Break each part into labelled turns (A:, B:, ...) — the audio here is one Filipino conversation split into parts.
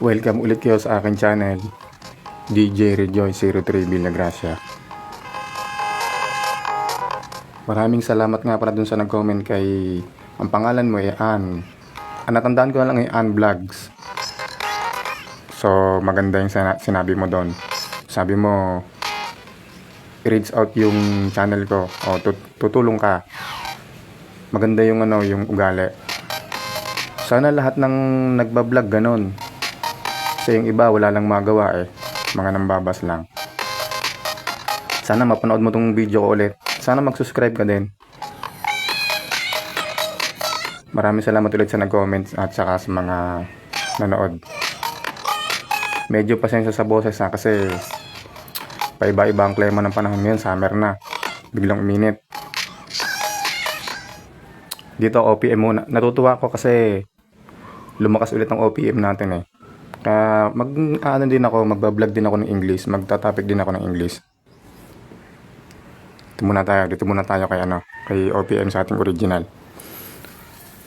A: Welcome ulit kayo sa akin channel, DJ Rejoice 03 Villagracia. Maraming salamat nga pala dun sa nag-comment kay, ang pangalan mo ay Ann. Ang natandaan ko na lang ay Ann Vlogs. So maganda yung sinabi mo doon. Sabi mo, i-reach out yung channel ko, o tutulong ka. Maganda yung yung ugali. Sana lahat ng nagbablog ganon. Kasi yung iba wala lang magawa mga nambabas lang. Sana mapanood mo tong video ko ulit. Sana mag-subscribe ka din. Maraming salamat ulit sa nag-comments at saka sa mga nanood. Medyo pasensya sa boses kasi paiba-iba ang klima ng panahon ngayon. Summer na. Biglang uminit. Dito OPM muna. Natutuwa ako kasi lumakas ulit ang OPM natin magbablog din ako ng English, magta-topic din ako ng English. Dito muna tayo kay OPM sa ating original.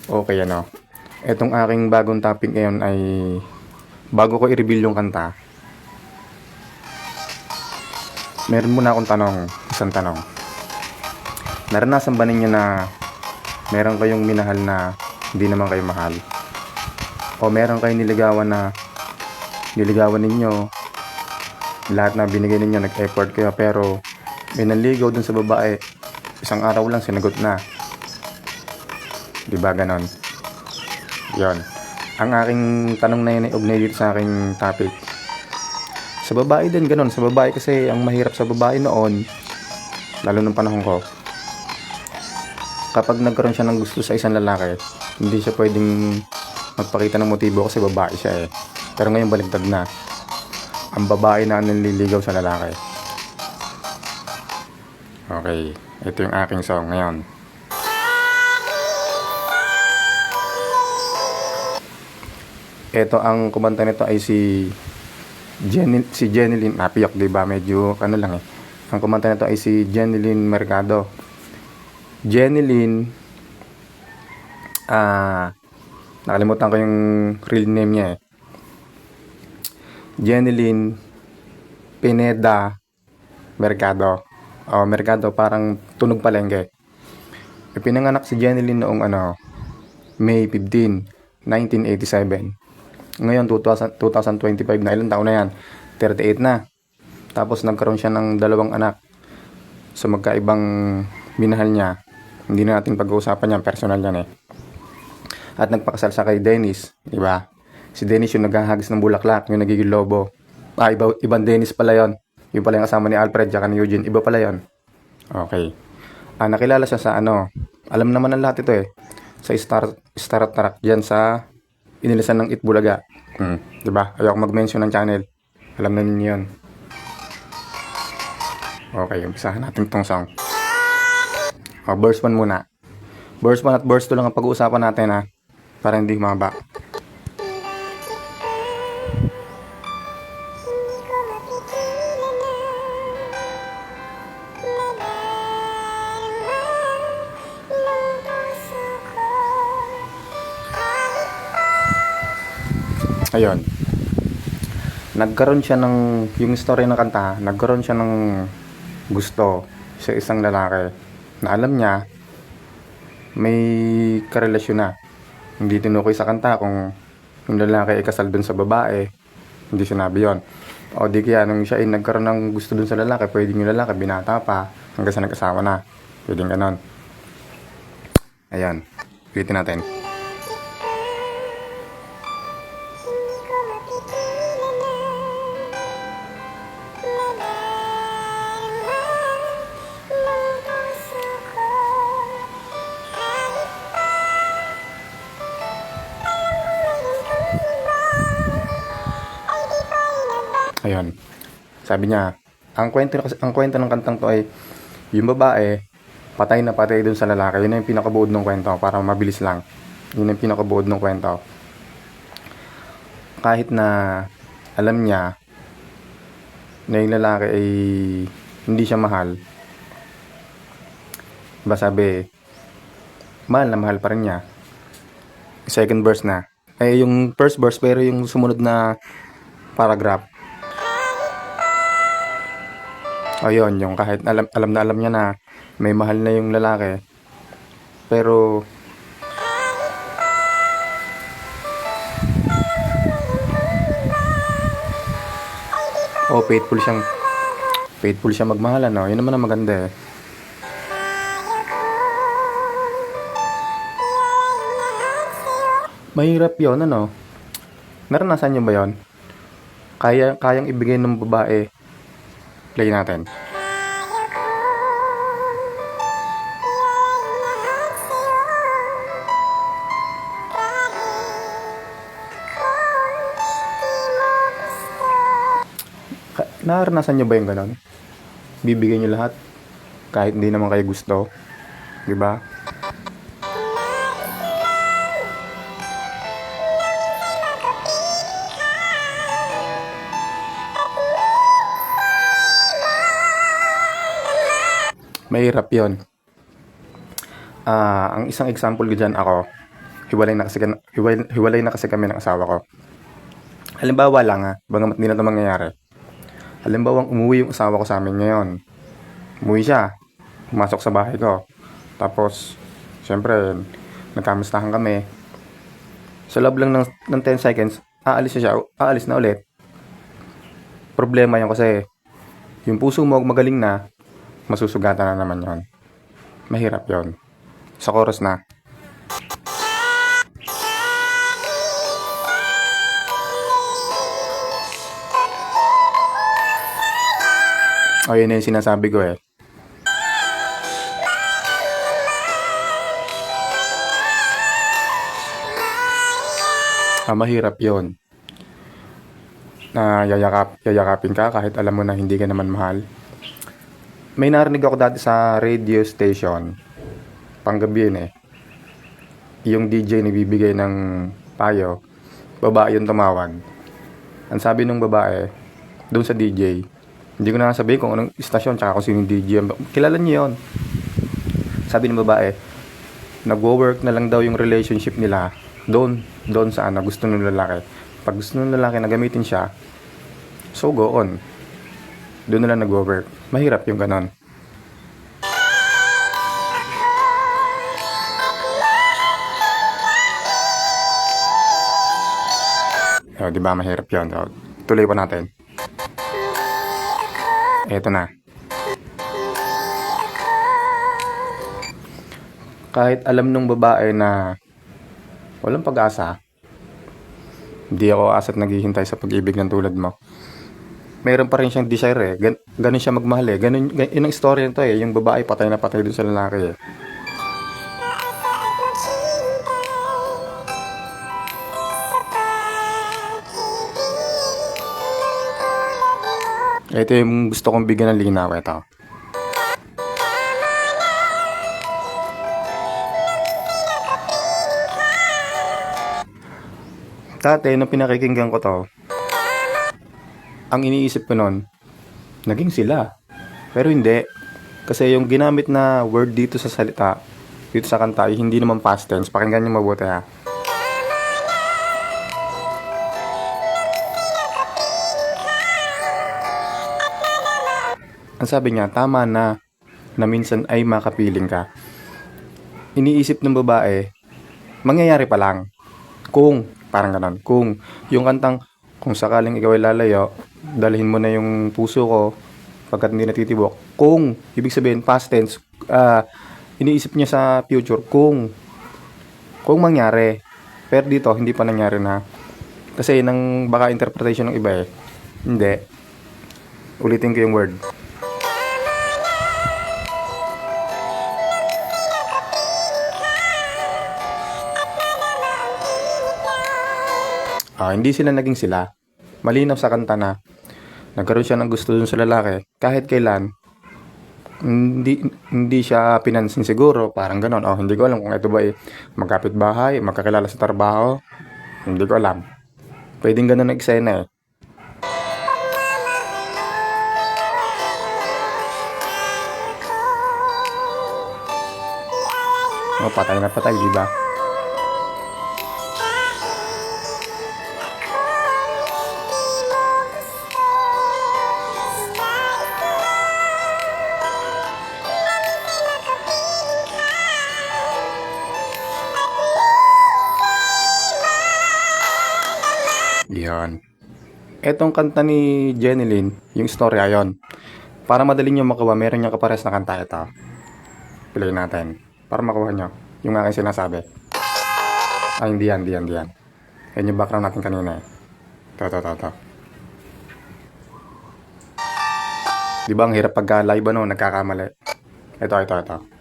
A: Okay, etong aking bagong topic ngayon ay, bago ko i-reveal yung kanta, meron muna akong isang tanong. Naranasan ba ninyo na meron kayong minahal na hindi naman kayo mahal? O meron kayong niligawan ninyo, lahat na binigay ninyo, nag-effort kayo, pero may nanligaw dun sa babae, isang araw lang sinagot na. Diba ganon? Yon. Ang aking tanong na yun ay ugnay dito sa aking topic. Sa babae din ganon. Sa babae kasi, ang mahirap sa babae noon, lalo nung panahon ko, kapag nagkaroon siya ng gusto sa isang lalaki, hindi siya pwedeng magpakita ng motibo kasi babae siya Pero ngayon baligtad na. Ang babae na nanliligaw sa lalaki. Okay, ito yung aking song ngayon. Ito ang kumanta nito ay si Jenilyn. Napiyak, diba? Medyo lang Ang kumanta nito ay si Jenilyn Mercado. Jenilyn, nakalimutan ko yung real name niya Jenilyn Pineda Mercado. Mercado, parang tunog palengke. Pinanganak si Jenilyn noong May 15, 1987. Ngayon 2025 na, ilang taon na yan? 38 na. Tapos nagkaroon siya ng 2 anak. So magkaibang minahal niya. Hindi na natin pag-uusapan yan, personal yan At nagpakasal siya kay Dennis, di ba? Si Dennis yung naghahagis ng bulaklak, yung nagiging lobo. Ibang Dennis pala yon. Yung pala yung kasama ni Alfred at ni Eugene. Iba pala yon. Okay. Nakilala siya sa alam naman ng lahat ito sa Star Trek dyan sa Inilisan ng Itbulaga. Diba? Ayoko mag-mention ng channel. Alam na ninyo yun. Okay, umpisahan natin itong song. Verse 1 muna. Verse 1 at verse 2 lang ang pag-uusapan natin para hindi humaba. Ayun. Nagkaroon siya yung story ng kanta, nagkaroon siya ng gusto sa isang lalaki na alam niya may karelasyon na. Hindi tinukoy sa kanta kung yung lalaki ay kasal dun sa babae. Hindi sinabi yon. O di kaya nung siya ay nagkaroon ng gusto dun sa lalaki, pwedeng yung lalaki binata pa hanggang sa nag-asawa na. Pwedeng ganon. Ayan. Ulitin natin. Ayun. Sabi niya, ang kwento ng kantang to ay yung babae patay na patay dun sa lalaki. Yun yung pinakabuod ng kwento para mabilis lang. Yun yung pinakabuod ng kwento. Kahit na alam niya na yung lalaki ay hindi siya mahal. Diba sabi, mahal na mahal pa rin niya. Second verse na. Eh, yung first verse, pero yung sumunod na paragraph. Ayun, yung kahit alam na alam niya na may mahal na yung lalaki. Pero, oh, faithful siya magmahal, ano? Yun naman ang maganda eh. Mahirap yon, ano? Naranasan niyo ba yon? Kayang ibigay ng babae. Play natin. Naranasan niyo ba yung ganon? Bibigyan niyo lahat kahit hindi naman kayo gusto, 'di ba? Mahirap 'yon. Ang isang example ko diyan, ako, hiwalay na kasi kami ng asawa ko. Halimbawa lang, bagamat hindi na 'to mangyayari. Halimbawa, umuwi yung asawa ko sa amin ngayon. Umuwi siya, pumasok sa bahay ko. Tapos, syempre, nagkamustahan kami. Sa loob lang ng 10 seconds, aalis na ulit. Problema yan kasi, yung puso mo magaling na, masusugatan na naman yon. Mahirap yon. Sa chorus na. O, yun na yung sinasabi ko eh. Mahirap yon. Na yayakapin ka kahit alam mo na hindi ka naman mahal. May narinig ako dati sa radio station. Panggabi yun eh. Yung DJ nagbibigay ng payo. Babae yung tumawag. Ang sabi ng babae, doon sa DJ, hindi ko na sabihin kung anong istasyon tsaka kung sino yung DJ. Kilala niyo yun. Sabi ng babae, nagwo-work na lang daw yung relationship nila doon sa gusto ng lalaki. Pag gusto ng lalaki na gamitin siya, so go on. Doon na lang nagwo-work. Mahirap yung ganon. Di ba mahirap yun? So, tuloy pa natin. Eto na. Kahit alam nung babae na walang pag-asa, hindi ako asat naghihintay sa pag-ibig ng tulad mo, mayroon pa rin siyang desire eh. Ganun siya magmahal eh. Yun ang story nito eh. Yung babae patay na patay dun sa lalaki eh. Ito yung gusto kong bigyan ng linaw. Ito. Dati, nung pinakikinggan ko to, ang iniisip ko nun, naging sila. Pero hindi. Kasi yung ginamit na word dito sa salita, dito sa kanta, ay hindi naman past tense. Pakinggan nyo mabuti ha. Ang sabi niya, tama na minsan ay makapiling ka. Iniisip ng babae, mangyayari pa lang. Kung, parang ganon, kung yung kantang, kung sakaling ikaw ay lalayo, dalhin mo na yung puso ko pagkat hindi natitibok. Kung, ibig sabihin, past tense, iniisip niya sa future, kung mangyari. Pero dito, hindi pa nangyari na. Kasi nang baka interpretation ng iba eh. Hindi. Ulitin ko yung word. Hindi sila naging sila. Malinaw sa kanta na nagkaroon siya ng gusto dun sa lalaki. Kahit kailan, hindi siya pinansin siguro. Parang ganon. Hindi ko alam kung ito ba ay magkapit bahay, magkakilala sa trabaho. Hindi ko alam. Pwedeng ganon na eksena eh. Patay na patay, diba? Yan. Etong kanta ni Jeneline, yung istorya yon. Para madali nyo makuha, meron yung kapares na kanta ito. Play natin. Para makuha nyo yung aking sinasabi. Ay, hindi yan. Yan yung background natin kanina eh. Ito. Di ba ang hirap pagka live ano, nagkakamali. Ito.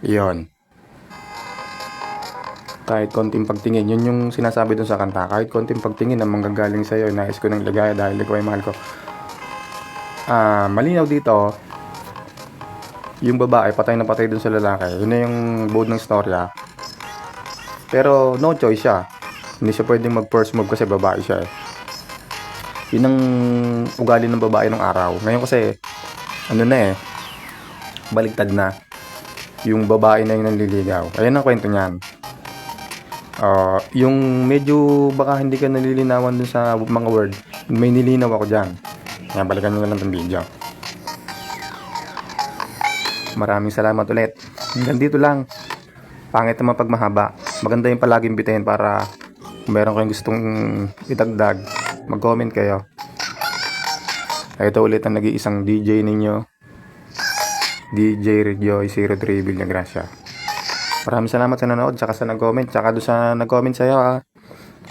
A: Iyon. Kahit konting pagtingin, yun yung sinasabi dun sa kanta. Kahit konting pagtingin na manggagaling sa'yo, nais ko ng ligaya dahil ikaw ay mahal ko. Malinaw dito, yung babae patay na patay dun sa lalaki. Yun na yung buod ng storya. Pero no choice siya. Hindi siya pwedeng mag first move kasi babae siya eh. Yun ang ugali ng babae ng araw. Ngayon kasi, ano na eh, baligtad na. Yung babae na yung nanliligaw. Ayan ang kwento niyan. Yung medyo baka hindi ka nalilinawan dun sa mga word, may nilinaw ako dyan. Kaya balikan nyo na lang itong video. Maraming salamat ulit. Hanggang dito lang. Pangit naman pag mahaba. Maganda yung palaging bitayin para kung meron kayong gustong idagdag, mag-comment kayo. Ito ulit ang nag-iisang DJ ninyo, DJ Rejoice 03 Villagracia. Maraming salamat sa nanood, tsaka sa nag-comment, tsaka doon sa nag-comment sa'yo ha.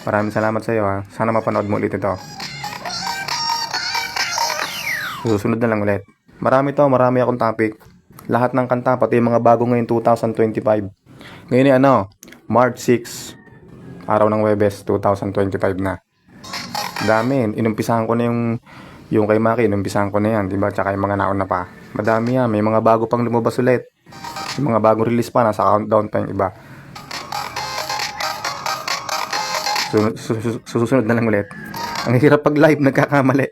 A: Maraming salamat sa'yo ha. Sana mapanood mo ulit ito. Susunod na lang ulit. Marami akong topic. Lahat ng kanta, pati yung mga bago ngayon 2025. Ngayon March 6, araw ng Webes, 2025 na. Dami, inumpisahan ko na yung kay Maki, inumpisahan ko na yan, diba? Tsaka yung mga naon na pa. Madami yan, may mga bago pang lumabas ulit. Yung mga bagong release pa, nasa countdown pa yung iba. Susunod na lang ulit. Ang hirap pag live, nagkakamali.